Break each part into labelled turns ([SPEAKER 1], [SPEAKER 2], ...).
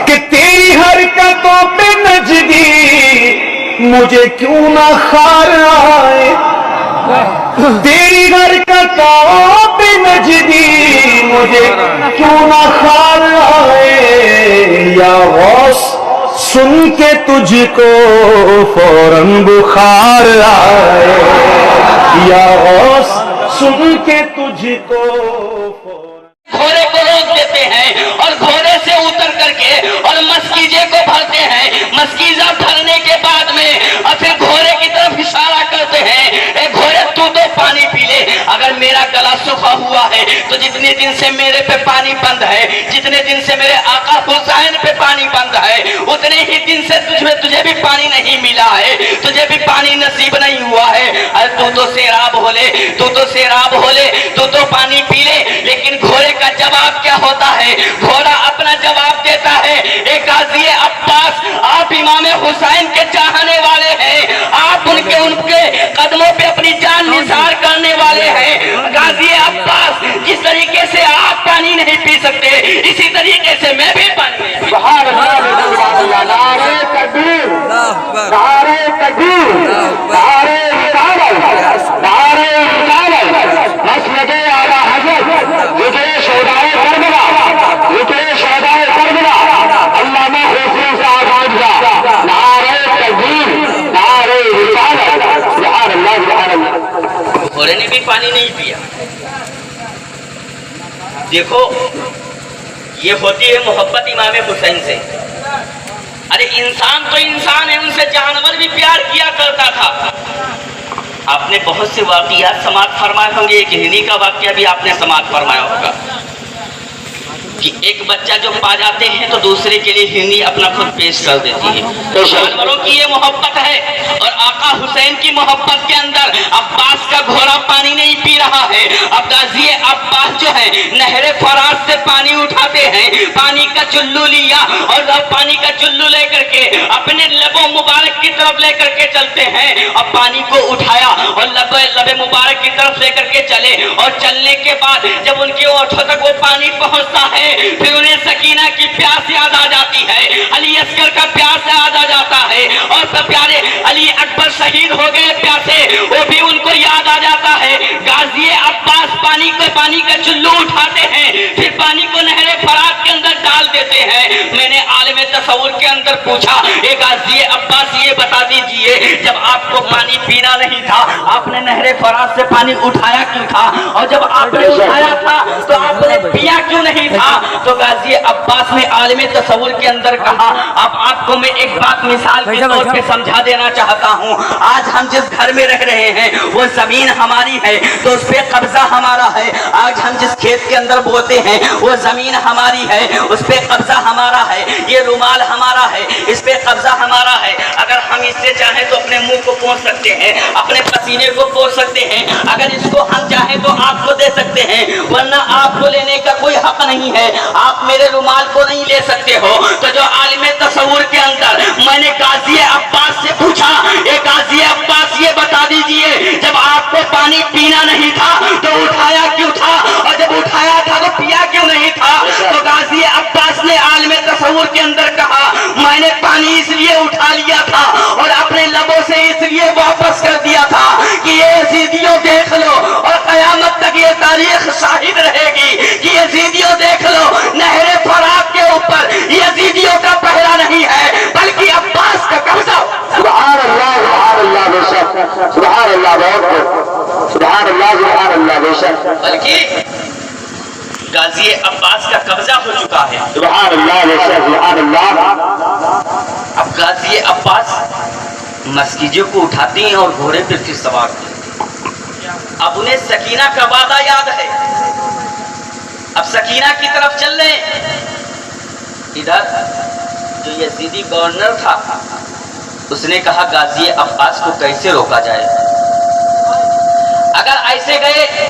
[SPEAKER 1] کہ تیری حرکتوں پہ نجدی مجھے کیوں نہ خار آئے، تیری حرکتوں پہ نجدی مجھے کیوں نہ خار آئے، یا غوث سن کے تجھ کو فوراً بخار آئے، یا غوث سن کے تجھ کو
[SPEAKER 2] گھوڑے کو روک دیتے ہیں اور گھوڑے سے اتر کر کے اور مسکیزے کو بھرتے ہیں، مسکیزہ بھرنے کے بعد میں اور پھر گھوڑے کی طرف اشارہ کرتے ہیں، اے گھوڑے تو پانی پی لے، اگر میرا گلا سوکھا ہوا ہے تو جتنے دن سے میرے پہ پانی بند ہے، جتنے دن سے میرے آقا حسین پہ پانی بند ہے، اتنے ہی دن سے تجھے بھی پانی نہیں ملا ہے، تجھے بھی پانی نصیب نہیں ہوا ہے، ارے تو سیراب ہو لے، تو سیراب ہو لے، تو پانی پی لے۔ لیکن گھوڑے کا جواب کیا ہوتا ہے؟ گھوڑا اپنا جواب دیتا ہے، اے غازی عباس، آپ امام حسین کے چاہنے والے ہیں، آپ ان کے قدموں پہ اپنی جان نثار کرنے والے ہیں، غازی عباس جس طریقے سے آپ پانی نہیں پی سکتے اسی طریقے سے میں بھی پانی نہیں پی سکتا۔
[SPEAKER 3] نعرہ تکبیر، نعرہ تکبیر، نعرہ رسالت، نعرہ رسالت، مسند اعلیٰ حضرت ذکر شہدائے کربلا، ذکر شہدائے کربلا، علامہ حسین صاحب حافظہ، نعرہ تکبیر، نعرہ رسالت، سبحان اللہ سبحان اللہ۔
[SPEAKER 2] گھوڑے نے بھی پانی نہیں پیا۔ دیکھو یہ ہوتی ہے محبت امام حسین سے۔ ارے انسان تو انسان ہے، ان سے جانور بھی پیار کیا کرتا تھا۔ آپ نے بہت سے واقعات سماعت فرمائے ہوں گے، ایک ہندی کا واقعہ بھی آپ نے سماعت فرمایا ہوگا کہ ایک بچہ جو پا جاتے ہیں تو دوسرے کے لیے ہندی اپنا خود پیش کر دیتی ہے۔ جانوروں کی یہ محبت ہے، اور آقا حسین کی محبت کے اندر عباس کا گھوڑا پانی نہیں پی رہا ہے، اب غازی عباس جو ہے نہر فرات سے پانی اٹھاتے ہیں، پانی کا چلو لیا اور پانی کا چلو لے کر کے اپنے لبوں مبارک کی طرف لے کر کے چلتے ہیں، اور پانی کو اٹھایا اور لب مبارک کی طرف لے کر کے چلے، اور چلنے کے بعد جب ان کے ہونٹوں تک وہ پانی پہنچتا ہے پھر انہیں سکینہ کی پیاس یاد آ جاتی ہے، علی اصغر کا پیاس یاد آ جاتا ہے، اور سب پیارے علی اکبر شہید ہو گئے پیاسے، وہ بھی ان کو یاد آ جاتا ہے۔ غازی عباس پانی کا چلو اٹھاتے ہیں، پھر پانی کو نہر فرات کے اندر ڈال دیتے ہیں۔ میں نے عالم تصور کے اندر پوچھا، اے غازی عباس یہ بتا دیجئے جب آپ کو پانی پینا نہیں تھا آپ نے نہر فرات سے پانی اٹھایا کیوں تھا، اور جب آپ نے اٹھایا تھا تو آپ نے پیا کیوں نہیں تھا؟ تو غازی عباس نے عالم تصور کے اندر کہا، اب آپ کو میں ایک بات مثال کے طور پہ سمجھا دینا چاہتا ہوں، آج ہم جس گھر میں رہ رہے ہیں وہ زمین ہماری ہے تو اس پہ قبضہ ہمارا ہے، آج ہم جس کھیت کے اندر بوتے ہیں وہ زمین ہماری ہے، اس پہ قبضہ ہمارا ہے، یہ رومال ہمارا ہے، اس پہ قبضہ ہمارا ہے، اگر ہم اس سے چاہیں تو اپنے منہ کو پوچھ سکتے ہیں، اپنے پسینے کو پوچھ سکتے ہیں، اگر اس کو ہم چاہیں تو آپ کو دے سکتے ہیں، ورنہ آپ کو لینے کا کوئی حق نہیں ہے، آپ میرے رومال کو نہیں لے سکتے ہو۔ تو جو عالم تصور کے اندر میں نے غازی عباس سے پوچھا، اے غازی عباس یہ بتا دیجئے جب آپ کو پانی پینا نہیں تھا تو اٹھایا کیوں تھا، اور جب اٹھایا تھا تو پیا کیوں نہیں تھا؟ تو غازی عباس نے عالم تصور کے اندر کہا، میں نے پانی اس لیے اٹھا لیا تھا اور اپنے لبوں سے اس لیے واپس کر دیا تھا کہ یہ یزیدیوں دیکھ لو، اور قیامت تک یہ تاریخ شاہد رہے گی کہ یزیدیوں دیکھ لو، نہر فرات کے اوپر یزیدیوں کا پہرا نہیں ہے بلکہ عباس کا قبضہ۔
[SPEAKER 3] سبحان اللہ سبحان اللہ بے شک، سبحان اللہ بہت سبحان اللہ سبحان اللہ بے شک،
[SPEAKER 2] بلکہ غازی عباس کا قبضہ ہو چکا ہے۔
[SPEAKER 3] سبحان اللہ بے شک، سبحان اللہ۔
[SPEAKER 2] اب غازی عباس مسکیزے کو اٹھاتے ہیں اور گھوڑے پر پھر سوار کرتے ہیں۔ اب انہیں سکینہ کا وعدہ یاد ہے، اب سکینہ کی طرف چل رہے ہیں۔ ادھر جو یزیدی گورنر تھا اس نے کہا غازی عباس کو کیسے روکا جائے، اگر ایسے گئے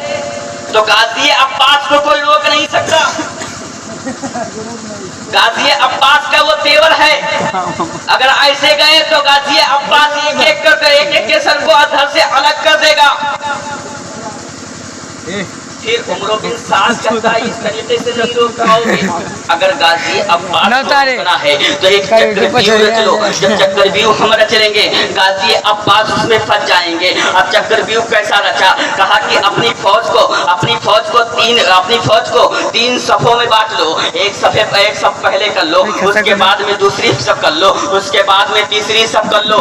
[SPEAKER 2] تو غازی عباس کو کوئی روک نہیں سکتا، غازی عباس کا وہ تیور ہے، اگر ایسے گئے تو غازی عباس ایک ایک کے سر کو ادھر سے الگ کر دے گا۔ फिर उमर बिन साद कहता है इस तरीके से नहीं रोक पाओगे। अगर गाजी अब्बास को रोकना है तो एक चक्रव्यूह रच लो। जब चक्रव्यूह हम रच लेंगे गाजी अब्बास उसमें फंस जाएंगे। अब चक्रव्यूह कैसा रचा, कहा कि अपनी फौज को तीन सफों में बांट लो। एक सफ पहले कर लो, उसके बाद में दूसरी सफ कर लो, उसके बाद में तीसरी सफ कर लो,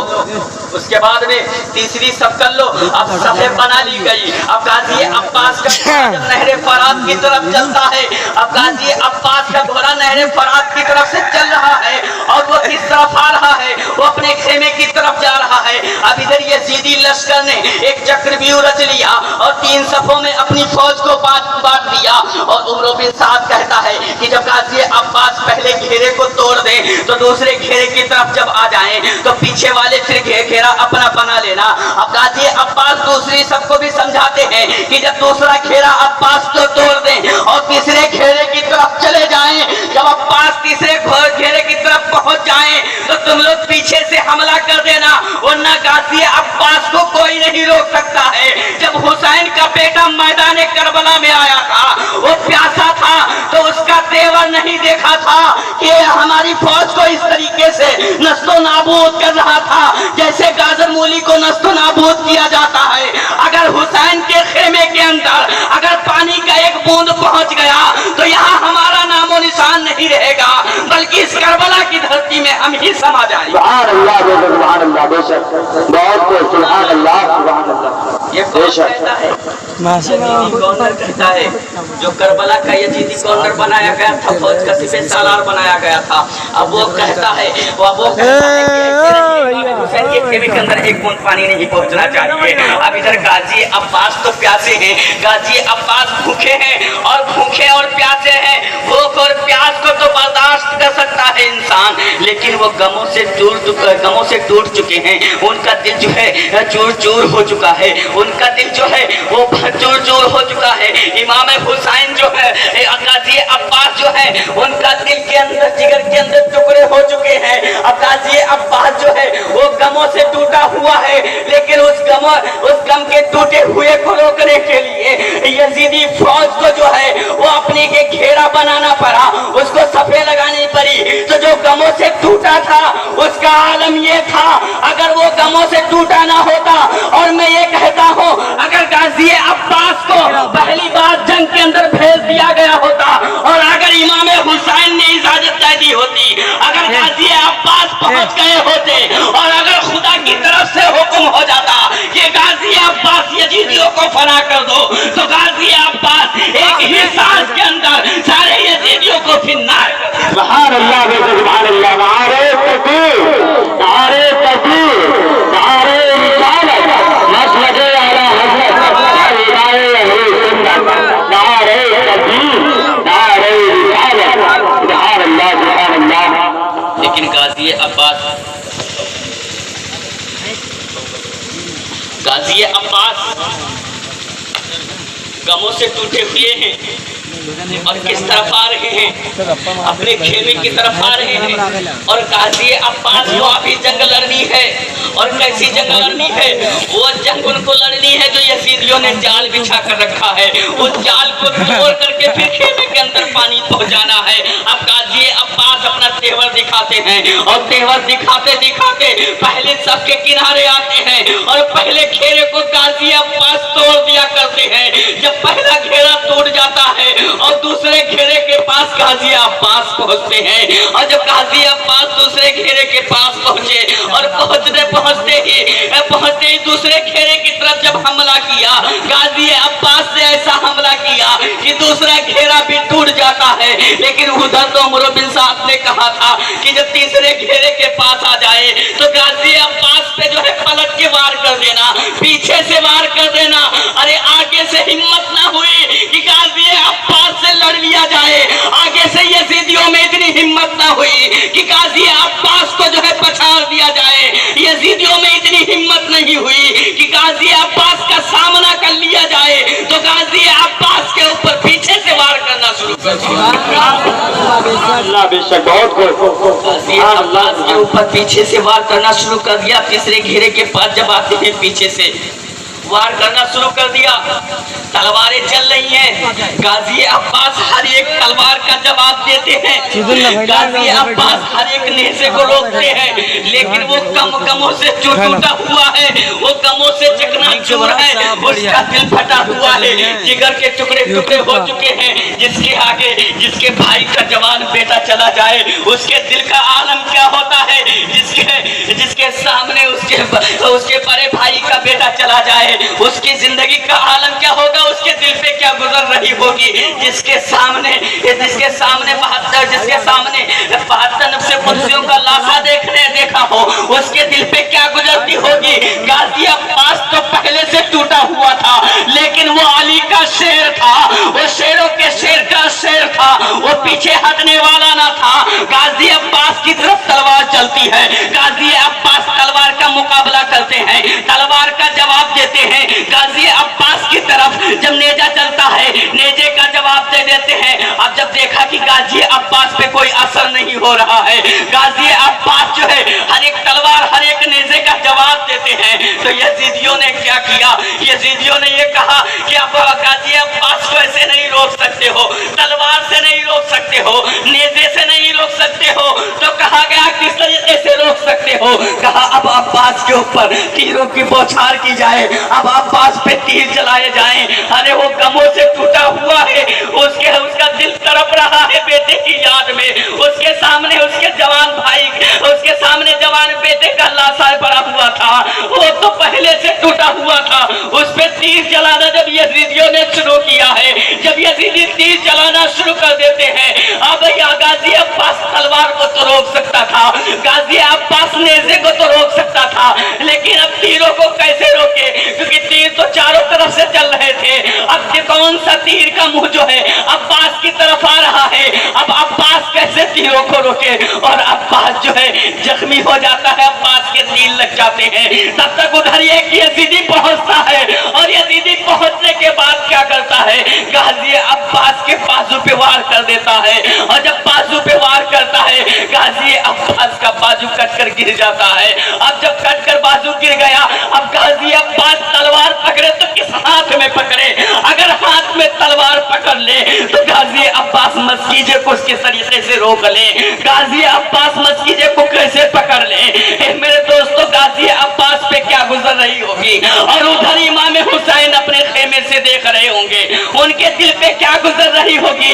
[SPEAKER 2] उसके बाद में तीसरी सफ कर लो। अब सफे बना ली गई। अब गाजी अब्बास का जब नहरे फरात की तरफ चलता है, अब गाजी अब्बास का घोड़ा नहरे फरात की तरफ से चल रहा है और वो किस तरफ आ रहा है, वो अपने खेमे की तरफ जा रहा है। अब इधर यजीदी लश्कर ने एक चक्रव्यूह रच लिया और तीन सफों में अपनी फौज को बांट दिया। और उमर बिन साद कहता है कि जब गाजी अब्बास पहले घेरे को तोड़ दे तो दूसरे घेरे की तरफ जब आ जाए तो पीछे वाले फिर घेरा अपना बना लेना। अब गाजी अब्बास दूसरी सबको भी समझाते हैं कि जब दूसरा घेरा अब्बास को तोड़ दें और तीसरे घेरे की तरफ चले जाएं, जब अब्बास तीसरे घेरे की तरफ पहुंच जाएं तो तुम लोग पीछे से हमला कर देना, वरना गाजी अब्बास को कोई नहीं रोक सकता है। जब हुसैन का बेटा मैदान करबला में आया था, वो प्यासा था तो उसका तेवर नहीं देखा था कि हमारी फौज को इस तरीके से नस्तो नाबूद कर रहा था जैसे गाजर मूली को नस्तो नाबूद किया जाता है। अगर हुसैन के खेमे के अंदर अगर पानी का एक बूंद पहुंच गया तो यहाँ हमारा नामो निशान नहीं रहेगा, बल्कि इस करबला की धरती में हम ही समा जाएंगे। ये कौन कहता है? गवर्नर कहता है, जो करबला का यजीदी गवर्नर बनाया गया था, फौज का सिपह सालार बनाया गया था। अब वो कहता है हुसैन के खेमे के अंदर एक बूंद पानी नहीं पहुंचना चाहिए। अब इधर गाजी अब्बास तो प्यासे हैं, गाजी अब्बास भूखे हैं और भूखे और प्यासे हैं। भूख और प्यास को तो बर्दाश्त कर सकता है इंसान, लेकिन वो गमों से टूट चुके हैं। उनका दिल जो है चूर चूर हो चुका है, उनका दिल जो है वो चूर चूर हो चुका है। इमाम हुसैन जो है, गाजी अब्बास जो है, उनका दिल के अंदर जिगर के अंदर टुकड़े हो चुके हैं। अब गाजी अब्बास जो है वो गमों से टूटा हुआ है, लेकिन उस गम के टूटे हुए को रोकने के लिए यजीदी फौज को जो है वो अपनी के घेरा बनाना पड़ा, उसको सफे लगानी पड़ी। तो जो गमों से टूटा था उसका आलम ये था, अगर वो गमों से टूटा ना होता, और मैं ये कहता हूँ अगर गाजी अब्बास को पहली बार जंग के अंदर भेज दिया गया होता और अगर इमाम हुसैन ने इजाजत दे दी होती, अगर गाजी अब्बास पहुंच गए होते और अगर खुदा की तरफ से हुक्म हो जाता कि गाजी अब्बास यजीदियों को फना कर दो, तो गाजी अब्बास एक ही सांस के अंदर सारे यजीदियों को फिरना है।
[SPEAKER 3] सुभान अल्लाह, सुभान अल्लाह, नारे तकबीर, नारे तकबीर, नारे रिसालत, मसलके आला हज़रत, नारे अहले सुन्नत, नारे तकबीर, नारे रिसालत, सुभान अल्लाह, सुभान अल्लाह।
[SPEAKER 2] लेकिन गाजी अब्बास गमों से टूटे हुए हैं और किस तरफ आ रहे हैं, अपने खेमे की तरफ आ रहे हैं। और गाजी अब्बास को अभी जंग लड़नी है, और कैसी जंग लड़नी है, वो जंग उनको लड़नी है जो यजीदियों ने जाल बिछा कर रखा है, उस जाल को तोड़ करके फिर खेमे के अंदर पानी पहुंचाना है। अब गाजी अब्बास अपना तेवर दिखाते हैं और तेवर दिखाते दिखाते पहले सबके किनारे आते हैं और पहले घेरे को गाजी अब्बास तोड़ दिया करते हैं। जब पहला घेरा टूट जाता है और दूसरे घेरे के पास गाजी अब्बास पहुंचते हैं, और जब गाजी अब्बास दूसरे घेरे के पास पहुंचे और पहुंचते ही दूसरे घेरे की तरफ जब हमला किया, गाजी अब्बास ने ऐसा हमला किया कि दूसरा घेरा भी टूट जाता है। लेकिन उधर तो उमर बिन साद ने कहा था कि जब तीसरे घेरे के पास आ जाए तो गाजी अब्बास पे जो है पलट के वार कर देना, पीछे से वार कर देना। अरे आगे से हिम्मत ना हुई कि गाजी अब्बास से लड़ लिया जाए, आगे से यजीदियों में इतनी हिम्मत ना हुई कि गाजी अब्बास को जो है पछाड़ दिया जाए, यजीदियों में इतनी हिम्मत नहीं हुई कि गाजी अब्बास का सामना कर लिया जाए, तो गाजी अब्बास के ऊपर पीछे से वार करना शुरू कर दिया। गाजी अब्बास के ऊपर पीछे से वार करना शुरू कर दिया। तीसरे घेरे के पास जब आते हैं पीछे से, वार करना शुरू कर दिया। तलवारें चल रही हैं। गाजी अब्बास हर एक तलवार का जवाब देते हैं। गाजी अब्बास हर एक नेज़े को रोकते हैं, लेकिन वो गमों से टूटा हुआ है, वो गमों से चकनाचूर है, उसका दिल फटा हुआ है, जिगर के टुकड़े टुकड़े हो चुके हैं। जिसके आगे जिसके भाई का जवान बेटा चला जाए, उसके दिल का आलम क्या होता है। जिसके सामने उसके बड़े भाई का बेटा चला जाए, उसकी जिंदगी का आलम क्या होगा, उसके दिल पे क्या गुजर रही होगी। जिसके सामने 72 नफ्से कुर्सियों का लाशा देखा हो, उसके दिल पे क्या गुजरती होगी। गाजी अब्बास तो पहले से टूटा हुआ था, लेकिन वो अली का शेर था, वो शेरों के शेर का शेर था, वो पीछे हटने वाला ना था। गाजी अब्बास की तरफ तलवार चलती है, गाजी अब्बास तलवार का मुकाबला करते हैं, तलवार का जवाब देते हैं। गाजी अब्बास की तरफ जब नेजा चलता है, नेजे का जवाब दे देते हैं। अब जब देखा कि गाजी अब्बास पे कोई असर नहीं हो रहा है, गाजी अब्बास जो है हर एक तलवार हर एक नेजे का जवाब देते हैं, तो यजीदियों ने क्या किया। यजीदियों ने ये कहा कि आप गाजी अब्बास को ऐसे नहीं रोक सकते हो, तलवार से नहीं रोक सकते हो, नेजे से नहीं रोक सकते हो। तो कहा गया किस तरीके से रोक सकते हो। कहा अब अब्बास के ऊपर तीरों की बौछार की जाए, अब अब्बास पे तीर चलाए जाएं। अरे वो गमों से टूटा हुआ है, उसका दिल तड़प रहा है बेटे की याद में। उसके सामने उसके जवान भाई, उसके सामने जवान बेटे का लाशा पड़ा हुआ था, वो तो पहले से टूटा हुआ था। उस पे तीर चलाना जब यजीदियों ने शुरू किया है, जब यजीदी तीर चलाना शुरू कर देते हैं, अब गाजी अब्बास तलवार को तो रोक सकता था, गाजी अब्बास नेज़े को तो रोक सकता था, लेकिन अब तीरों को कैसे रोके, क्योंकि तीर तो चारों तरफ से चल रहे थे। अब कौन सा तीर का मुंह जो है अब्बास की तरफ आ रहा है, अब अब्बास कैसे तीरों को रोके। और अब्बास जो है जख्मी हो जाता है, अब्बास के तीर लग जाते हैं। तब तक उधर एक यजीदी पहुंचता है, और यजीदी पहुंचने के बाद क्या करता है, गाजी अब्बास के बाजू पे वार कर देता है। और जब बाजू पे वार करता है, गाजी अब्बास का बाजू कटकर गिर जाता है। अब जब कटकर बाजू गिर गया, अब गाजी अब्बास तलवार पकड़े तो किस हाथ में पकड़े। अगर हाथ में तलवार पकड़ ले तो गाजी अब्बास मस्कीजे को उसके तरीके से रोक ले। गाजी अब्बास मस्कीजे को कैसे पकड़ ले। मेरे दोस्तों, गाजी अब्बास पे क्या गुजर रही होगी, और उधर इमाम हुसैन अपने खेमे से देख रहे होंगे, उनके दिल पे क्या गुजर रही होगी।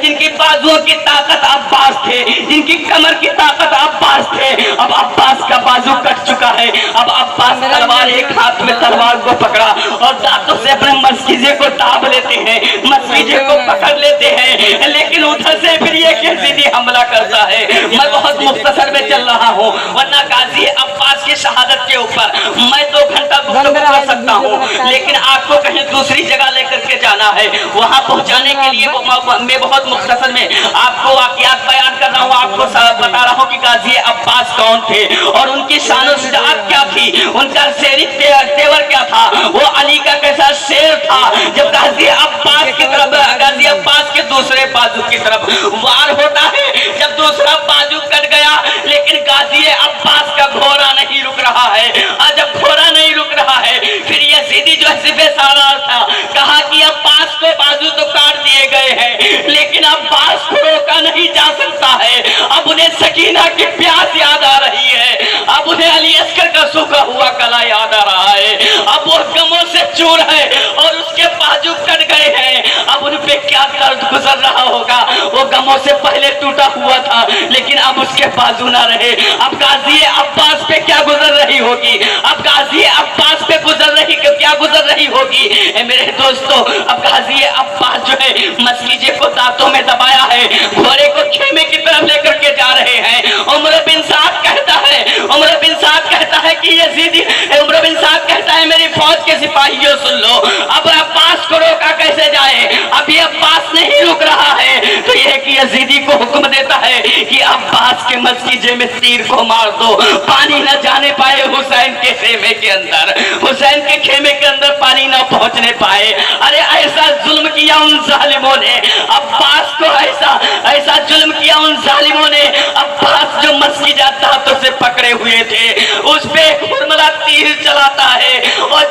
[SPEAKER 2] जिनकी बाजुओं की ताकत अब्बास थे, जिनकी कमर की ताकत अब्बास थे, अब अब्बास का बाजू कट चुका है। अब अब्बास तलवार एक हाथ में तलवार को पकड़ा और दांतों से अपने मस्कीजे को दाब लेते हैं, मस्कीजे को पकड़ लेते हैं, लेकिन उधर से फिर ये यजीदी हमला करता है। मैं बहुत मुख्तसर में चल रहा हूँ, वरना गाजी अब्बास की शहादत के ऊपर मैं 2 घंटा गुफ्तगू कर सकता हूँ, लेकिन आपको कहीं दूसरी जगह लेकर के जाना है। वहां पहुंचाने के लिए मैं बहुत मुख्तसर में आपको वाकयात बयान कर रहा हूँ, आपको बता रहा हूँ कि गाजी अब्बास कौन थे और उनकी शान और शुजाअत क्या थी, उनका शेरी तेवर क्या था, वो अली का कैसा शेर था। जब गाजी अब्बास की तरफ, गाजी अब्बास के दूसरे बाजू की तरफ वार होता है, जब दूसरा बाजू कट गया, लेकिन गाजी अब्बास का घोड़ा नहीं रुक रहा है। और जब घोड़ा नहीं रुक रहा है, फिर यजीदी जो सिफे सालार था, कहा कि अब्बास को बाजू तो काट दिए गए हैं, लेकिन अब्बास को रोका नहीं जा सकता है। अब उन्हें सकीना की प्यास याद आ रही है, अब उन्हें अली अस्कर का सूखा हुआ गला याद आ रहा है। अब वो गमों से चूर है और उसके बाजू कट गए हैं। अब उन पे क्या दर्द गुजर रहा होगा। वो गमों से पहले टूटा हुआ था, लेकिन अब उसके बाजू ना रहे। अब गाजी अब्बास पे क्या गुजर रही होगी, अब गाजी अब्बास पे क्या गुजर रही होगी। मेरे दोस्तों, अब गाजी अब्बास जो है मस्कीजे को दांतों में दबाया है, घोड़े को खेमे की तरफ लेकर के जा रहे हैं। उमर बिन साद कहता है कि यजीदी, उमर बिन साद कहता है मेरी फौज के सिपाहियों सुन लो, अब अब्बास को रोका कैसे जाए। अब ये अब्बास नहीं रुक रहा है, तो ये कि यजीदी को हुक्म देता है कि अब्बास के मस्कीजे में तीर को मार दो, पानी न जाने पाए हुसैन के खेमे के अंदर, हुसैन के खेमे के अंदर पानी न पहुंचने पाए। अरे ऐसा जुल्म किया उन जालिमों ने अब्बास को, ऐसा जुल्म किया उन जालिमों ने। अब्बास जो मस्कीजा दांतों से पकड़े हुए थे, उस पे खुरमला तीर चलाता है और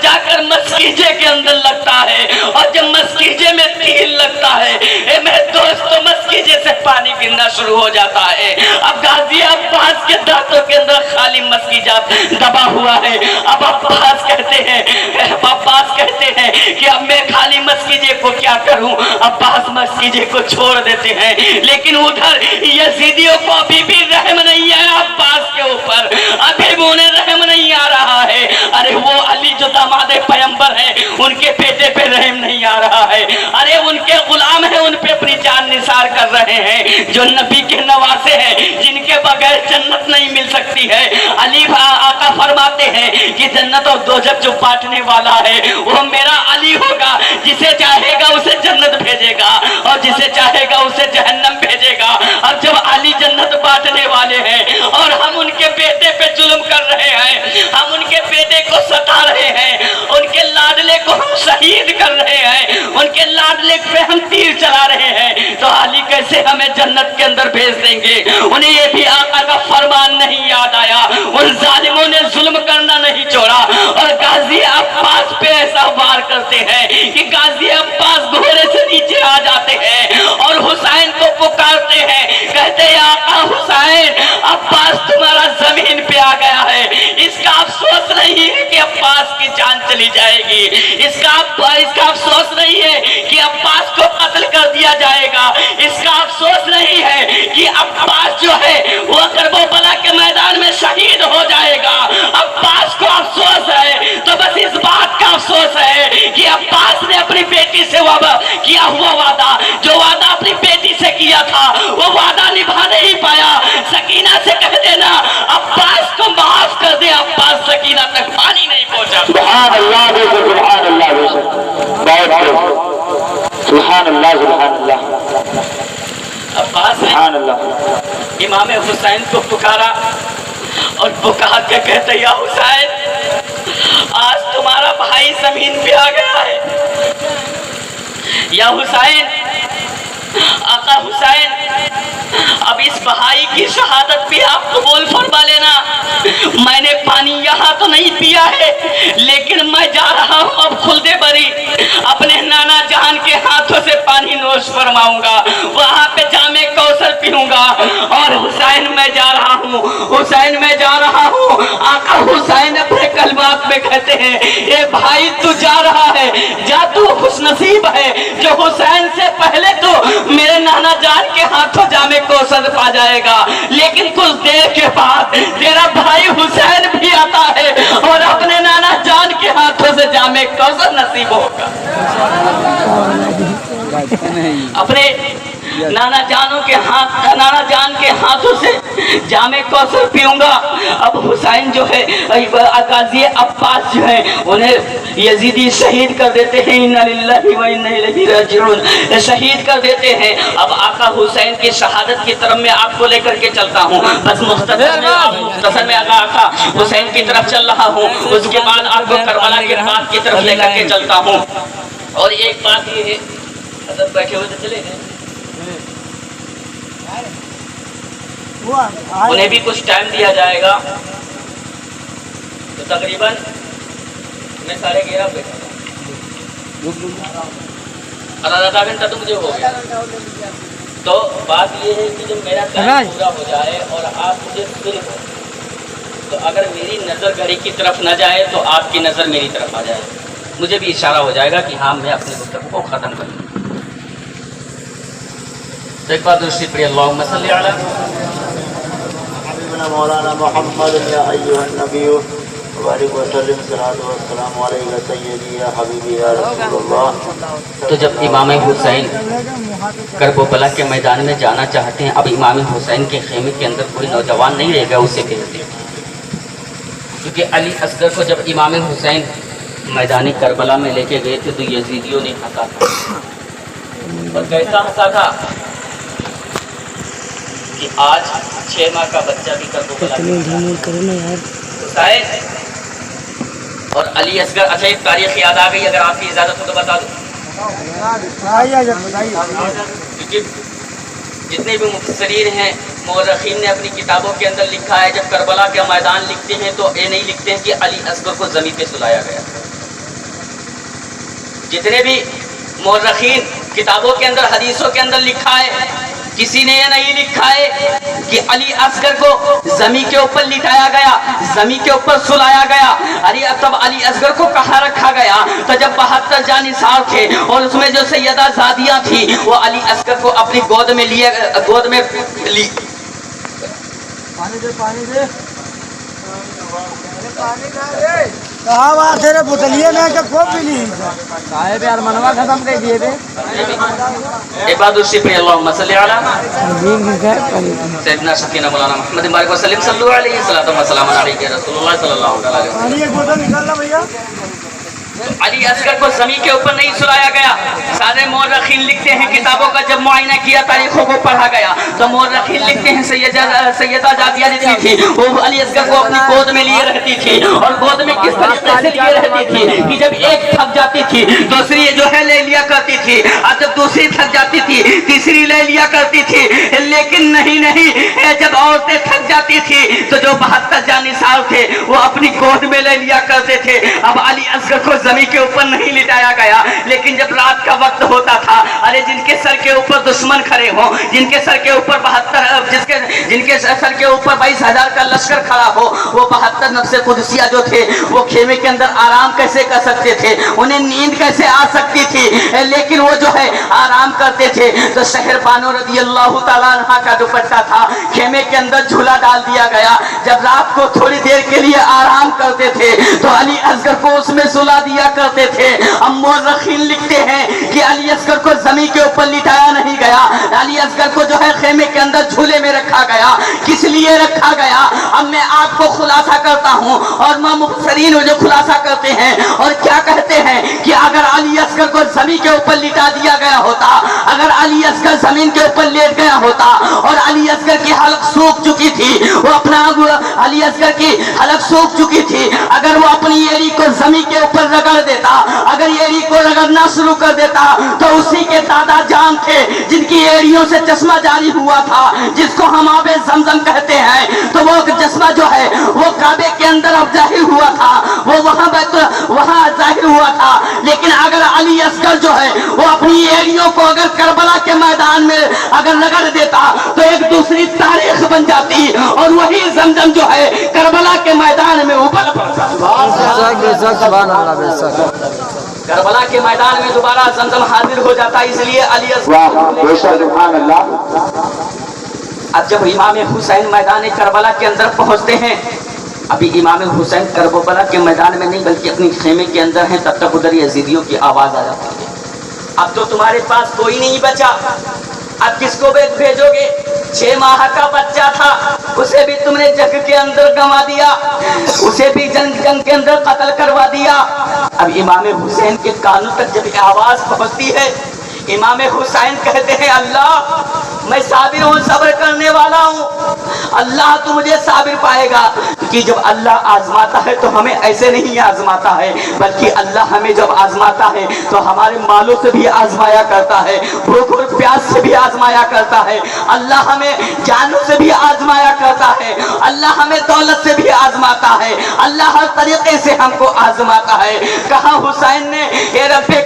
[SPEAKER 2] مسکیجے کے اندر لگتا ہے، اور جب مسکیجے میں تیل لگتا ہے اے میرے دوستو مسکیجے سے پانی گرنا شروع ہو جاتا ہے۔ اب غازی عباس کے دانتوں کے اندر خالی مسکیجہ دبا ہوا ہے۔ اب عباس کہتے ہیں کہ اب میں خالی مسکیجے کو کیا کروں؟ عباس مسکیجے کو چھوڑ دیتے ہیں، لیکن ادھر یزیدیوں کو ابھی بھی رحم نہیں ہے عباس کے اوپر، ابھی بھی انہیں رحم نہیں آ رہا ہے۔ ارے وہ علی جو داماد پیغمبر ہیں ان کے بیٹے پہ رحم نہیں آ رہا ہے، ارے ان کے غلام ہیں ان پہ اپنی جان نثار کر رہے ہیں، جو نبی کے نواسے ہیں جن کے بغیر جنت نہیں مل سکتی ہے۔ علی آقا فرماتے ہیں کہ جنت اور دوزخ جو بانٹنے والا ہے وہ میرا علی ہوگا، جسے چاہے گا اسے جنت بھیجے گا اور جسے چاہے گا اسے جہنم بھیجے گا۔ اب جب علی جنت بانٹنے والے ہیں اور ہم ان کے بیٹے پہ ظلم کر رہے ہیں، ہم ان کے بیٹے کو ستا رہے ہیں، ان کے لاڈلے کو ہم شہید کر رہے ہیں، ان کے لاڈلے پہ ہم تیر چلا رہے ہیں، تو علی کیسے ہمیں جنت کے اندر بھیج دیں گے؟ انہیں یہ بھی آقا کا فرمان نہیں یاد آیا، ان ظالموں نے ظلم کرنا نہیں چھوڑا اور غازی عباس پہ ایسا وار کرتے ہیں کہ غازی عباس گھوڑے سے نیچے آ جاتے ہیں اور حسین کو پکارتے ہیں، کہتے ہیں آقا حسین عباس تمہارا زمین پہ آ گیا ہے، اس کا افسوس نہیں ہے کہ عباس کی جان چلی جائے گی، اس کا افسوس نہیں ہے کہ عباس کو قتل کر دیا جائے گا، اس کا افسوس نہیں ہے کہ عباس جو ہے وہ کربلا کے میدان میں شہید ہو جائے گا۔ عباس کو افسوس ہے تو بس اس بات کا افسوس ہے کہ عباس نے اپنی بیٹی سے کیا ہوا وعدہ، جو وعدہ اپنی بیٹی سے کیا تھا وہ وعدہ نبھا نہیں پایا۔ سکینہ سے کہہ دینا عباس کو معاف کر دے، عباس سکینہ تک پانی نہیں پہنچا۔
[SPEAKER 3] سبحان اللہ بے شک، سبحان اللہ بے شک، سبحان اللہ سبحان اللہ
[SPEAKER 2] عباس نے
[SPEAKER 3] سبحان اللہ۔
[SPEAKER 2] امام حسین کو پکارا اور پکار کے کہتے یا حسین آج تمہارا بھائی زمین پہ آ گیا ہے، یا حسین آقا حسین اب اس بھائی کی شہادت بھی آپ قبول فرما لینا، میں نے پانی یہاں تو نہیں پیا ہے لیکن میں جا رہا ہوں اب خلد بری اپنے نانا جان کے ہاتھوں سے پانی نوش فرماؤں گا، وہاں پہ جام کوثر پیوں گا، اور حسین میں جا رہا ہوں، حسین میں جا رہا ہوں۔ آقا حسین اپنے کلمات میں کہتے ہیں اے بھائی تو جا رہا ہے، جا تو خوش نصیب ہے جو حسین سے پہلے تو میرے نانا جان کے ہاتھوں جام کوثر پا جائے گا، لیکن کچھ دیر کے بعد تیرا بھائی حسین بھی آتا ہے اور اپنے نانا جان کے ہاتھوں سے جام کوثر نصیب ہوگا۔ اپنے نانا جان کے ہاتھوں سے جام کوثر پیوں گا۔ اب حسین جو ہے غازی عباس جو ہے انہیں یزیدی شہید کر دیتے ہیں، انا للہ و انا الیہ راجعون، شہید کر دیتے ہیں۔ اب آقا حسین کی شہادت کی طرف میں آپ کو لے کر کے چلتا ہوں، بس مختصر میں آقا حسین کی طرف چل رہا ہوں، اس کے بعد آپ کو کربلا کے بعد کی طرف لے کر کے چلتا ہوں۔ اور ایک بات یہ ہے، حضرت بیٹھے ہوئے تو چلے گئے، انہیں بھی کچھ ٹائم دیا جائے گا، تو تقریباً میں 11:30 بیٹھا اور آدھا گھنٹہ تو مجھے ہو گیا۔ تو بات یہ ہے کہ جب میرا ٹائم پورا ہو جائے اور آپ مجھے سن ہو، تو اگر میری نظر گھڑی کی طرف نہ جائے تو آپ کی نظر میری طرف آ جائے، مجھے بھی اشارہ ہو جائے گا کہ ہاں میں اپنے گفتگو کو ختم کروں۔ تو ایک بات دوسری پڑھی، اللہم صلی علی
[SPEAKER 3] مولانا محمد یا ایھا النبی وبارک وسلم، صلاۃ و السلام علیک سیدی یا حبیبی یا رسول اللہ۔
[SPEAKER 2] تو جب امام حسین کربلا کے میدان میں جانا چاہتے ہیں، اب امام حسین کے خیمے کے اندر کوئی نوجوان نہیں رہے گا اسے بھیج دیں، کیونکہ علی اصغر کو جب امام حسین میدان کربلا میں لے کے گئے تھے تو یزیدیوں نے ہنسا تھا، اور کیسا ہنسا تھا کہ آج 6 ماہ کا بچہ بھی کربلا حسین اور علی اصغر۔ اچھا ایک تاریخ یاد آ گئی، اگر آپ کی اجازت ہو تو بتا دوں، کیونکہ جتنے بھی مفسرین ہیں مورخین نے اپنی کتابوں کے اندر لکھا ہے، جب کربلا کا میدان لکھتے ہیں تو یہ نہیں لکھتے ہیں کہ علی اصغر کو زمین پہ سلایا گیا، जितने भी मौरखीन किताबों के अंदर, हदीसों के अंदर लिखा है, किसी ने ये नहीं लिखा है कि अली असगर को जमी के ऊपर लिटाया गया, जमी के ऊपर सुलाया गया। अरे तब अली असगर को कहाँ रखा गया? तो जब 72 जानिसार थे और उसमें जो सैयदा जादियाँ थी वो अली असगर को अपनी गोद में ली।
[SPEAKER 4] कहाँ बात है रे बोतलिए में के खूब मिली साहब यार मनवा खत्म कर दिए थे
[SPEAKER 2] इबादुर शिफी अल्लाहुम्मा सल्ली अला सैयदना सकीना मौलाना मुहम्मद बारिक वसल्लम सल्लल्लाहु अलैहि वसल्लम अलैहि रसूलुल्लाह सल्लल्लाहु अलैहि वसल्लम।
[SPEAKER 4] पानी एक बोतल निकाल ला भैया।
[SPEAKER 2] अली असगर को जमी के ऊपर नहीं सुलाया गया। सारे मौरखीन लिखते हैं, किताबों का जब मुआयना किया, तारीखों को पढ़ा गया तो मौरखीन लिखते हैं सैयदा जादिया जितनी थी वो अली असगर को अपनी गोद में लिए रहती थी। और गोद में किस तरीके से लिए रहती थी कि जब एक थक जाती थी दूसरी जो है ले लिया करती थी, और जब दूसरी थक जाती थी तीसरी ले लिया करती थी। लेकिन नहीं, जब औरतें थक जाती थी तो जो 72 जानिसार थे वो अपनी गोद में ले लिया करते थे। अब अली असगर को जमी के ऊपर नहीं लिटाया गया, लेकिन जब रात का वक्त होता था, अरे जिनके सर के ऊपर दुश्मन खड़े हो, जिनके सर के ऊपर 72 जिनके सर के ऊपर 22,000 का लश्कर खड़ा हो, वो 72 नफ्से कुदसिया जो थे वो खेमे के अंदर आराम कैसे कर सकते थे? उन्हें नींद कैसे आ सकती थी? लेकिन वो जो है आराम करते थे तो शहर बानो रज़ी अल्लाह तआला अन्हा का दुपट्टा था, खेमे के अंदर झूला डाल दिया गया। जब रात को थोड़ी देर के लिए आराम करते थे तो अली असगर को उसमें सुला दिया करते थे। अब मौरखीन लिखते हैं कि अली असगर को जमीन के ऊपर लिटाया नहीं गया, अली असगर को जो है खेमे के अंदर झूले में रखा गया। किस लिए रखा गया? अब मैं आपको खुलासा करता हूँ और मुफस्सिरीन जो खुलासा करते हैं और क्या कहते हैं कि अगर अली असगर को जमीन के ऊपर लिटा दिया गया होता, अगर अली असगर जमीन के ऊपर लेट गया होता और अली असगर की हलक सूख चुकी थी, वो अपना अली असगर की हलक सूख चुकी थी, अगर वो अपनी एड़ी को जमीन के ऊपर रगड़ देता, अगर एड़ी को रगड़ना शुरू कर देता तो उसी के दादा जान थे जिनकी एड़ियों से चश्मा जारी हुआ था, जिसको हम आबे ज़मज़म कहते हैं, तो वो चश्मा जो है वो काबे के अंदर अब जाहिर हुआ था, वो वहाँ जाहिर हुआ था। लेकिन अगर अली असगर जो है वो अपनी एड़ियों को अगर करबला के मैदान में अगर रगड़ देता तो एक दूसरी तारीख बन जाती और वही ज़मज़म जो है करबला के मैदान में उबल पड़ता। करबला के मैदान में दोबारा ज़मज़म हाजिर हो जाता, इसलिए अली अब जब इमाम हुसैन मैदान करबला के अंदर पहुंचते हैं, अभी इमाम हुसैन करबला के मैदान में नहीं बल्कि अपनी खेमे के अंदर हैं, तब तक उधर यजीदियों की आवाज आ जाती है, अब तो तुम्हारे पास कोई नहीं बचा, अब किसको भेजोगे? 6 माह का बच्चा था, उसे भी तुमने जंग के अंदर गंवा दिया, उसे भी जंग के अंदर कत्ल करवा दिया। अब इमाम हुसैन के कानों तक जब आवाज पहुंचती है, इमाम हुसैन कहते हैं अल्लाह मैं साबिर हूँ, सब्र करने वाला हूँ, अल्लाह तू मुझे साबिर पाएगा। क्योंकि जब अल्लाह आजमाता है तो हमें ऐसे नहीं आजमाता है, बल्कि अल्लाह हमें जब आजमाता है तो हमारे मालों से भी आजमाया करता है, भूख और प्यास से भी आजमाया करता है, अल्लाह हमें जानों से भी आजमाया करता है, अल्लाह हमें दौलत से भी आजमाता है, अल्लाह हर तरीके से हमको आजमाता है। कहा हुसैन ने ए रब्बे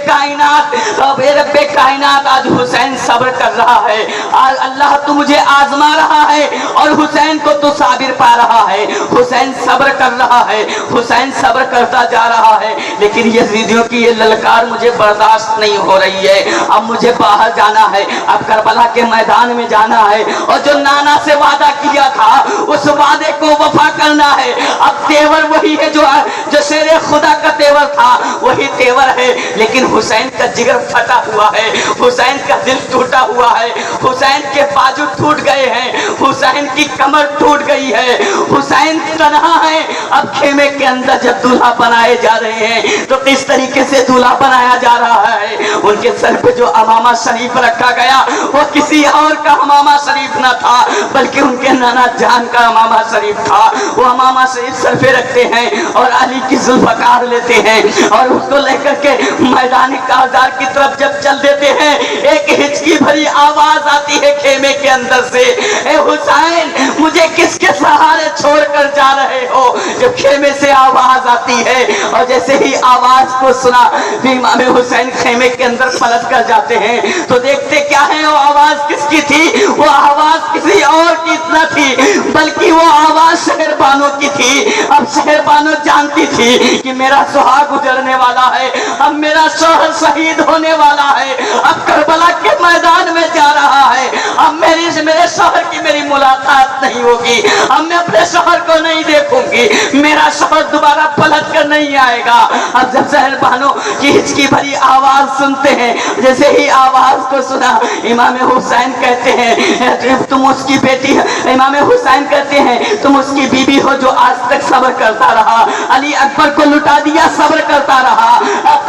[SPEAKER 2] कायनात आज हुसैन सब्र कर रहा है, आज अल्लाह तू मुझे आजमा रहा है और हुसैन को तू साबिर पा रहा है, हुसैन सब्र कर रहा है, हुसैन सब्र करता जा रहा है। लेकिन यजीदियों की ये ललकार मुझे बर्दाश्त नहीं हो रही है, अब मुझे बाहर जाना है, अब करबला के मैदान में जाना है और जो नाना से वादा किया था उस वादे को वफा करना है। अब तेवर वही है जो शेरे खुदा का तेवर था, वही तेवर है, लेकिन हुसैन का जिगर फटा हुआ है, हुसैन का दिल टूटा हुआ है, हुसैन के बाजू टूट गए हैं, हुसैन की कमर टूट गई है, हुसैन तन्हा है। अब खेमे के अंदर जब दूल्हा बनाए जा रहे हैं तो किस तरीके से दूल्हा बनाया जा रहा है? उनके सर पे जो अमामा शरीफ रखा गया वो किसी और का अमामा शरीफ न था, बल्कि उनके नाना जान का अमामा शरीफ था। वो अमामा शरीफ सर पे रखते हैं और अली की जुल्फ़कार लेते हैं और उसको लेकर के मैदान काजार की तरफ जब चल देते हैं, एक हिचकी भरी आवाज आती है खेमे के अंदर से, ए हुसैन मुझे किसके सहारे छोड़कर जा रहे हो? जब खेमे से आवाज आती है और जैसे ही आवाज को सुना इमाम हुसैन खेमे के अंदर पलट कर जाते हैं तो देखते क्या है वो आवाज किसकी थी। वो आवाज किसी और की न थी बल्कि वो आवाज शहरबानों की थी। अब शहरबानों जानती थी कि मेरा सुहाग गुजरने वाला है, अब मेरा शोहर शहीद होने वाला है, अब करबला के मैदान में जा रहा है, अब मेरे शोहर की मेरी मुलाकात नहीं होगी, अब मैं अपने शोहर को नहीं देखूंगी, मेरा शोहर दोबारा पलट कर नहीं आएगा। अब जब शहरबानों की हिचकी भरी आवाज सुनते हैं, जैसे ही आवाज को सुना इमाम हुसैन कहते हैं तुम उसकी बेटी, इमाम हुसैन कहते हैं तुम उसकी बीबी हो जो आज तक सब्र करता रहा, अली अकबर को लुटा दिया सब्र करता रहा,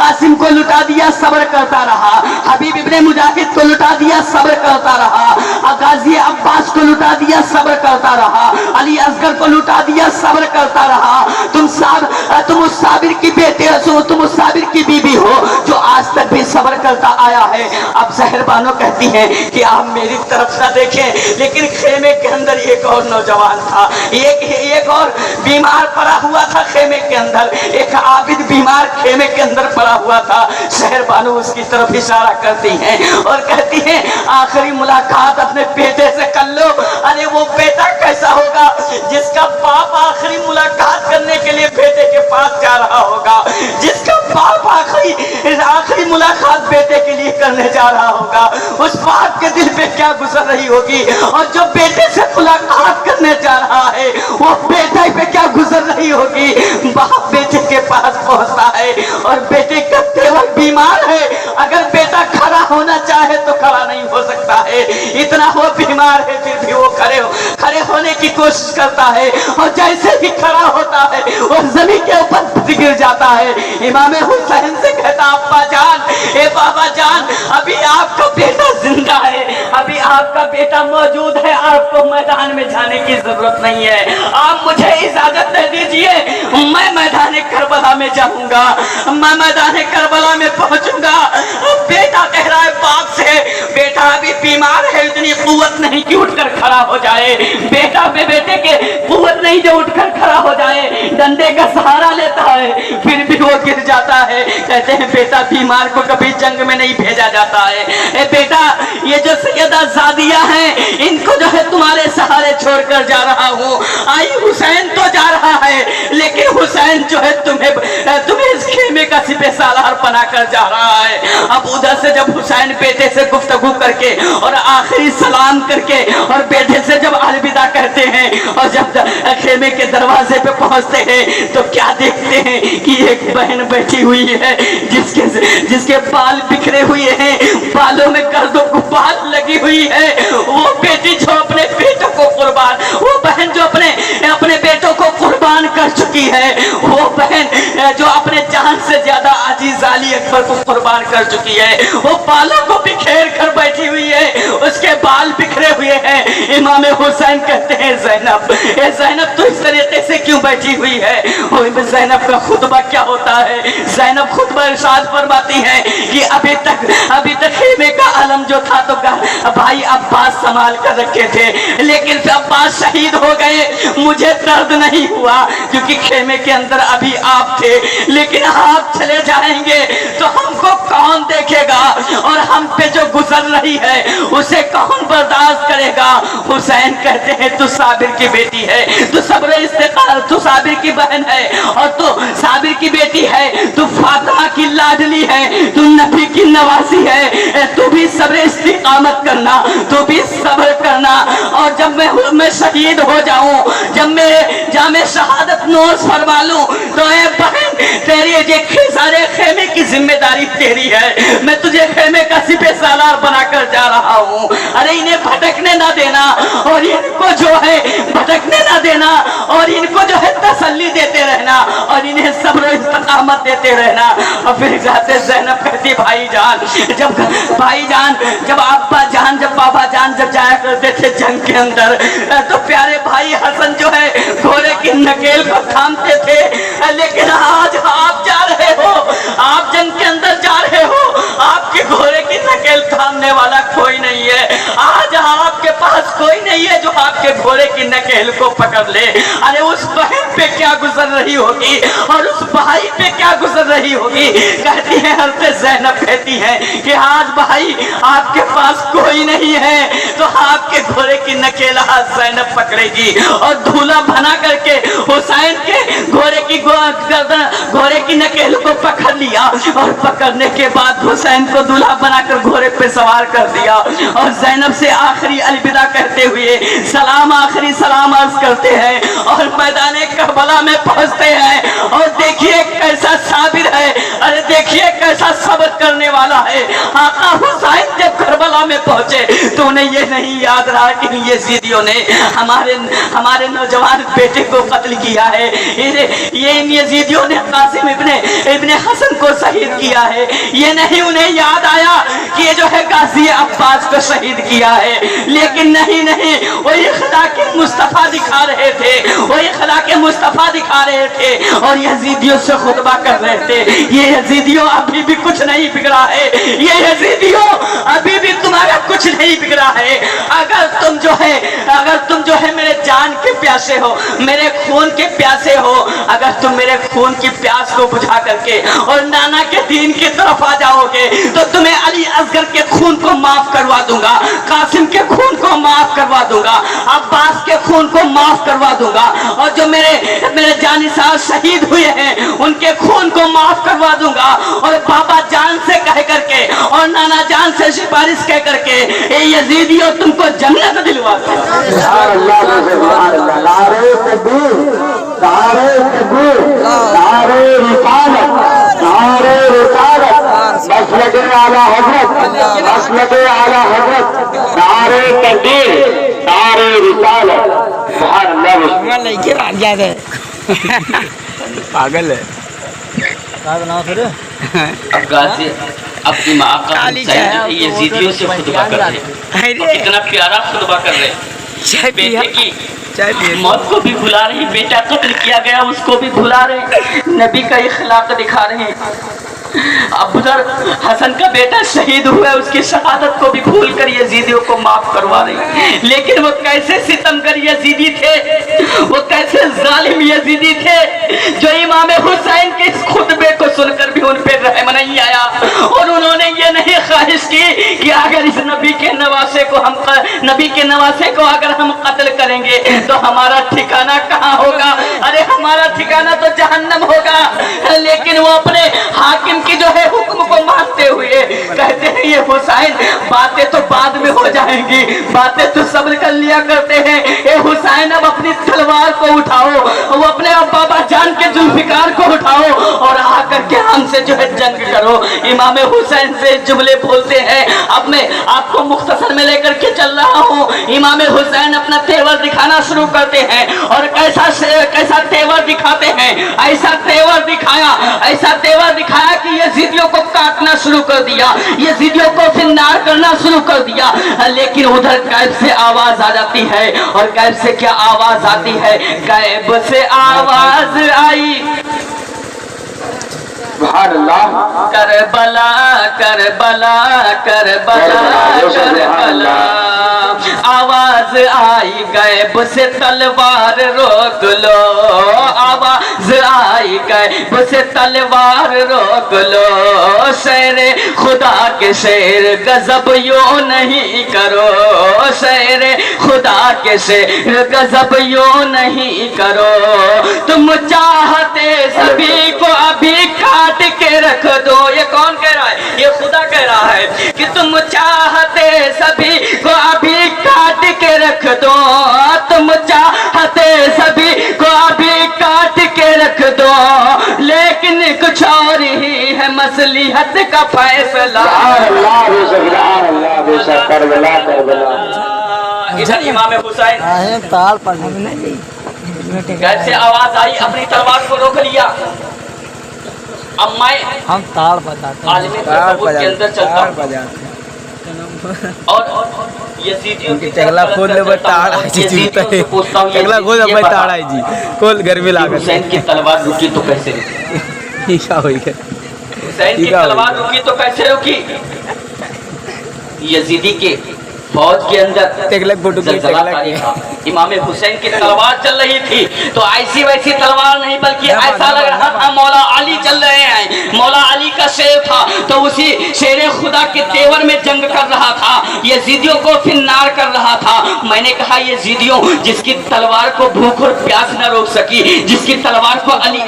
[SPEAKER 2] कासिम को लुटा दिया सब्र करता रहा, हबीब इब्ने मुजाहिद को लुटा दिया सब्र करता रहा, गाजी अब्बास को लुटा दिया सब्र करता रहा, अली असगर को लुटा दिया सब्र करता रहा। तुम उस साबिर की बेटे हो, तुम उस साबिर की बीबी हो जो आज तक भी सब्र करता आया है। अब शहरबानों कहती हैं कि आप मेरी तरफ ना देखें, लेकिन खेमे के अंदर एक और नौजवान था, एक और बीमार पड़ा हुआ था खेमे के अंदर, एक आबिद बीमार खेमे के अंदर पड़ा हुआ था। शहरबानों उसकी तरफ इशारा करती हैं और कहती हैं आखिरी मुलाकात अपने बेटे से कर लो। अरे वो बेटा कैसा होगा जिसका बाप आखिरी मुलाकात करने के लिए बेटे के पास जा रहा होगा, जिसका बाप आखिरी मुलाकात बेटे के लिए करने जा रहा होगा, उस बाप के दिल पे क्या गुजर रही होगी, और जो बेटे से मुलाकात करने जा रहा है वो बेटे पे क्या गुजर रही होगी। बाप बेटे के पास पहुंचता है और बेटे का तेवर बीमार है, अगर बेटा खड़ा होना चाहे तो खड़ा नहीं हो सकता है, इतना वो बीमार है, फिर भी वो खड़े होने की कोशिश करता है, और जैसे ही खड़ा होता है वो जमीन के ऊपर गिर जाता है। इमाम हुसैन से कहता अब्बा जान, ए बाबा जान, अभी आपका बेटा जिंदा है, अभी आपका बेटा मौजूद है, आपको मैदान में जाने की जरूरत नहीं है, आप मुझे इजाजत दे दीजिए, मैं मैदान करबला में जाऊंगा, मैं मैदान करबला में पहुंचूंगा। बेटा कह रहा है बाप से, बेटा अभी बीमार है, इतनी कुव्वत नहीं कि उठकर खड़ा हो जाए, बेटे के कुव्वत नहीं जो उठकर खड़ा हो जाए, डंडे का सहारा लेता है फिर भी वो गिर जाता है। कहते हैं बेटा बीमार को कभी जंग में नहीं भेजा जाता है, ए बेटा ये जो सैयदा जादिया हैं इनको जो है तुम्हारे सहारे छोड़कर जा रहा हूँ। आई हुसैन तो जा रहा है, लेकिन हुसैन जो है तुम्हें इस खेमे का सिपह सालार बनाकर जा रहा है। अब उधर से जब हुसैन बेटे से गुफ्तगू करके और आखिरी सलाम करके और बेटे से जब अलविदा कहते हैं और जब खेमे के दरवाजे पे पहुंचते हैं तो क्या देखते हैं कि एक बहन बैठी हुई है जिसके बाल बिखरे हुए हैं, बालों में गर्दों गुबार लगी हुई है। वो बेटी जो अपने बेटों को कुर्बान, वो बहन जो अपने बेटों को कुर्बान कर चुकी है, वो बहन जो अपने जान से ज्यादा अजीज अली अकबर को कुर्बान कर चुकी है, वो बालों को बिखेर कर बैठी हुई है, उसके बाल बिखरे हुए हैं। इमाम हुसैन कहते हैं ज़ैनब तो इस तरीके से क्यों बैठी हुई है। ज़ैनब का खुतबा क्या होता है, ज़ैनब खुतबा इरशाद फरमाती है कि अभी तक खेमे का आलम जो था तो भाई अब्बास संभाल कर रखे थे, लेकिन फिर अब्बास शहीद हो गए, मुझे दर्द नहीं हुआ क्योंकि खेमे के अंदर अभी आप थे, लेकिन आप चले जाएंगे तो हमको कौन देखेगा और हम पे जो गुजर रही है उसे कौन बर्दाश्त करेगा। हुसैन कहते हैं तू साबिर की बेटी है, तू सब्र इस्तिकामत, तू साबिर की बहन है और तू साबिर की बेटी है, तू फातिमा की लाडली है, तू नबी की नवासी है, तू भी सब्र इस्तिकामत करना, तू भी सब्र करना। और जब मैं शहीद हो जाऊं, जब मैं जामे शहादत नोश फरमा लूं तो ए बहन तेरी ये सारे खेमे की जिम्मेदारी तेरी है, मैं तुझे खेमे का सिपह सालार बनाकर जा रहा हूँ। अरे इन्हें भटकने ना देना और इनको जो है भटकने ना देना और इनको जो है तसल्ली देते रहना और इन्हें सब्र इस्तिकामत देते रहना। और फिर जाते ज़ैनब कहती भाईजान, जब अब्बा जान, जब बाबा जान जब जाया करते थे जंग के अंदर तो प्यारे भाई हसन जो है घोड़े की नकेल को थामते थे, लेकिन आज आप जा रहे हो, आप जंग के अंदर जा रहे हो, आपके घोड़े की नकेल नकेल थामने वाला कोई नहीं है। आज आप के पास कोई नहीं है जो आपके घोड़े की नकेल को पकड़ ले। अरे उस बहन पे क्या गुजर रही होगी और उस भाई पे क्या गुजर रही होगी। कहती है हज़रत ज़ैनब कहती है कि आज भाई आपके पास कोई नहीं है तो आपके घोड़े की नकेल आज ज़ैनब पकड़ेगी। और दूल्हा बना करके हुसैन के घोड़े की नकेल को पकड़ लिया और पकड़ने के बाद हुसैन को दूल्हा बनाकर घोड़े पे सवार कर दिया और ज़ैनब से आखिरी अलविदा कहते हुए आखिरी सलाम अर्ज करते हैं और मैदाने करबला में पहुंचते हैं। और देखिए कैसा साबिर है, अरे देखिए कैसा सब्र करने वाला है। आका हुसैन जब करबला में पहुंचे तो उन्हें ये नहीं याद रहा कि ये यजीदियों ने हमारे नौजवान बेटे को कत्ल किया है, ये इन यजीदियों ने कासिम इब्ने हसन को शहीद किया है। ये नहीं उन्हें याद आया कि ये जो है गाजी अब्बास को शहीद किया है। लेकिन नहीं वो इखलाक़े मुस्तफ़ा दिखा रहे थे, वो इखलाक़े मुस्तफ़ा दिखा रहे थे और यजीदियों से खुतबा कर रहे थे। ये यजीदियों अभी भी कुछ नहीं बिगड़ा है, ये यजीदियों अभी भी तुम्हारा कुछ नहीं बिगड़ा है। अगर तुम जो है मेरे जान के प्यासे हो, मेरे खून के प्यासे हो, अगर तुम मेरे खून की प्यास को बुझा करके और नाना के दीन की तरफ आ जाओगे तो तुम्हें अली असगर के खून को माफ करवा दूंगा, कासिम के खून को माफ करवा दूंगा, अब्बास के खून को माफ करवा दूंगा और जो मेरे जानिसार शहीद हुए हैं उनके खून को माफ करवा दूंगा। और बाबा जान से कह करके और नाना जान से सिफारिश कह करके ये यजीदियों तुमको जन्नत दिलवा
[SPEAKER 4] पागल है।
[SPEAKER 2] अब गाजी अपनी माँ का यजीदियों से खुतबा कर रहे हैं, कितना प्यारा खुतबा कर रहे हैं। बेटे की मौत को भी भुला रही, बेटा कत्ल किया गया उसको भी भुला रहे, नबी का इखलाक दिखा रहे हैं। अब उधर हसन का बेटा शहीद हुआ, उसकी शहादत को भी भूल कर यजीदियों को माफ करवा रही। लेकिन वो कैसे सितमगर यजीदी थे, वो कैसे जालिम यजीदी थे जो इमाम हुसैन के इस खुतबे को सुनकर भी उन पे रहम नहीं आया और उन्होंने ये नहीं ख्वाहिश की कि अगर इस नबी के नवासे को अगर हम कत्ल करेंगे तो हमारा ठिकाना कहाँ होगा। अरे हमारा ठिकाना तो जहन्नम होगा। लेकिन वो अपने हाकिम की जो है हुक्म को मानते हुए कहते हैं ये हुसैन बातें तो बाद में हो जाएंगी, बातें तो सब्र कर लिया करते हैं। ये हुसैन अब अपनी तलवार को उठाओ, वो अपने बाबा जान के जुल्फिकार को उठाओ और आकर के हमसे जो है जंग करो। इमाम हुसैन से जुमले बोलते हैं। अब मैं आपको मुख्तसर में लेकर के चल रहा हूँ। इमाम हुसैन अपना तेवर दिखाना शुरू करते हैं और कैसा तेवर दिखाते हैं। ऐसा तेवर दिखाया कि यजीदियों को काटना शुरू कर दिया, यजीदियों को फिन्नार करना शुरू कर दिया। लेकिन उधर गैब से आवाज आ जाती है और गैब से क्या आवाज आती है, गैब से आवाज आई करबला करबला करबला करबला, आवाज आई गैब से तलवार रोक लो, आवाज आई गैब से तलवार रोक लो। शेर खुदा के शेर गजब यूं नहीं करो, शेर खुदा के शेर गजब यूं नहीं करो। तुम चाहते सभी को अभी काट के रख दो। ये कौन कह रहा है? ये खुदा कह रहा है कि तुम चाहते सभी को अभी काट के रख दो, तुम चाहते सभी को अभी काट के रख दो। लेकिन कुछ और ही है मसलिहत का फैसला। इधर इमाम हुसैन
[SPEAKER 4] ताल पढ़ने
[SPEAKER 2] कैसे आवाज आई, अपनी तलवार को रोक लिया। अब मैं
[SPEAKER 4] हम ताल बजाते
[SPEAKER 2] आलिम तसव्वुफ के अंदर चलता हूं और यजीदियों की
[SPEAKER 4] टगला खोल ले ताड़ आई जी, टगला खोल ले ताड़ आई जी, खोल घर में लाकर
[SPEAKER 2] हुसैन की तलवार रुकी तो कैसे रुकी?
[SPEAKER 4] क्या हो गया?
[SPEAKER 2] हुसैन की तलवार रुकी तो कैसे रुकी? यजीदी के फौज के अंदर जलजला तारी था। इमाम हुसैन की तलवार चल रही थी तो ऐसी वैसी तलवार नहीं बल्कि ऐसा लग रहा था मौला अली चल रहे हैं। मौला अली का शेर था तो उसी शेर खुदा के तेवर में जंग कर रहा था, यजीदियों को फिन्नार कर रहा था। मैंने कहा यजीदियों जिसकी तलवार को भूख और प्यास न रोक सकी, जिसकी तलवार को अली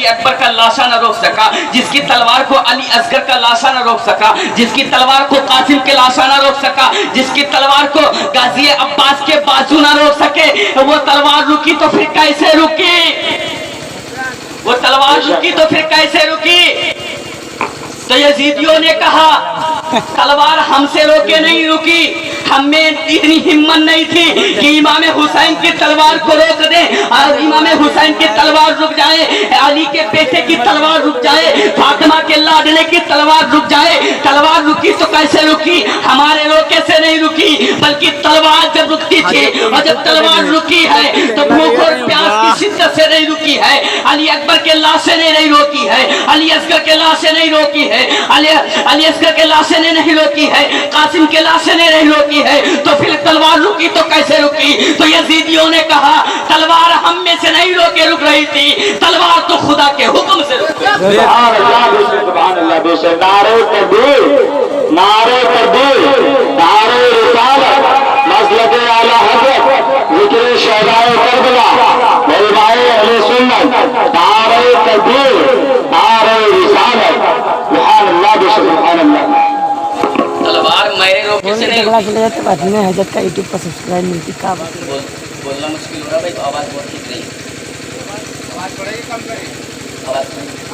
[SPEAKER 2] अकबर का लाशा न रोक सका, जिसकी तलवार को अली असगर का लाशा न रोक सका, जिसकी तलवार को कासिम के लाशा न रोक सका, जिसकी तलवार को गाजी अब्बास के बाजू न रोक सके, वो तलवार रुकी तो फिर कैसे रुकी? वो तलवार रुकी तो फिर कैसे रुकी? तो यजीदियों ने कहा तलवार हमसे रोके नहीं रुकी, हमें इतनी हिम्मत नहीं थी कि इमाम हुसैन की तलवार को रोक दें और इमाम हुसैन की तलवार रुक जाए, अली के बेटे की तलवार रुक जाए, फातिमा के लाडले की तलवार रुक जाए। तलवार रुकी तो कैसे रुकी? हमारे रोके से नहीं रुकी, बल्कि तलवार जब रुकती थी और जब तलवार रुकी है तो भूख और प्यास की शिद्दत से नहीं रुकी है। अली अकबर के लाशें ने नहीं रोकी है, अली असगर के लाशें नहीं रोकी है, अली असगर के लाशें ने नहीं रोकी है, कासिम के लाशें ने नहीं रोकी है, तो फिर तलवार रुकी तो कैसे रुकी? तो यजीदियों ने कहा तलवार हम में से नहीं रोके रुक रही थी, तलवार तो खुदा के हुक्म से रुक रही।
[SPEAKER 3] सुभान अल्लाह बेशक नारे तकबीर, नारे तकबीर, नारे रिसालत, मसलक आला हज़रत, ज़िक्र शहदाए करबला, उलमाए अहले सुन्नत, नारे तकबीर, नारे रिसालत, सुभान अल्लाह बेशक सुभान अल्लाह।
[SPEAKER 2] तलवार मेरे रोके से नहीं रुकी।
[SPEAKER 4] हजरत का यूट्यूब पर सब्सक्राइब मिलती का
[SPEAKER 2] बोलना मुश्किल हो रहा भाई, तो आवाज बहुत ठीक रही। आवाज बढ़ेगी कम करेगी,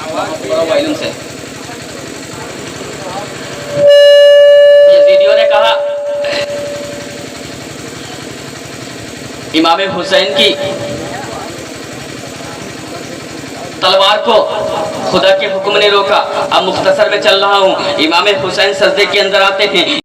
[SPEAKER 2] आवाज वॉल्यूम से। यजीदियों ने कहा इमाम हुसैन की तलवार को खुदा के हुक्म ने रोका। अब मुख्तसर में चल रहा हूँ। इमाम हुसैन सजदे के अंदर आते हैं।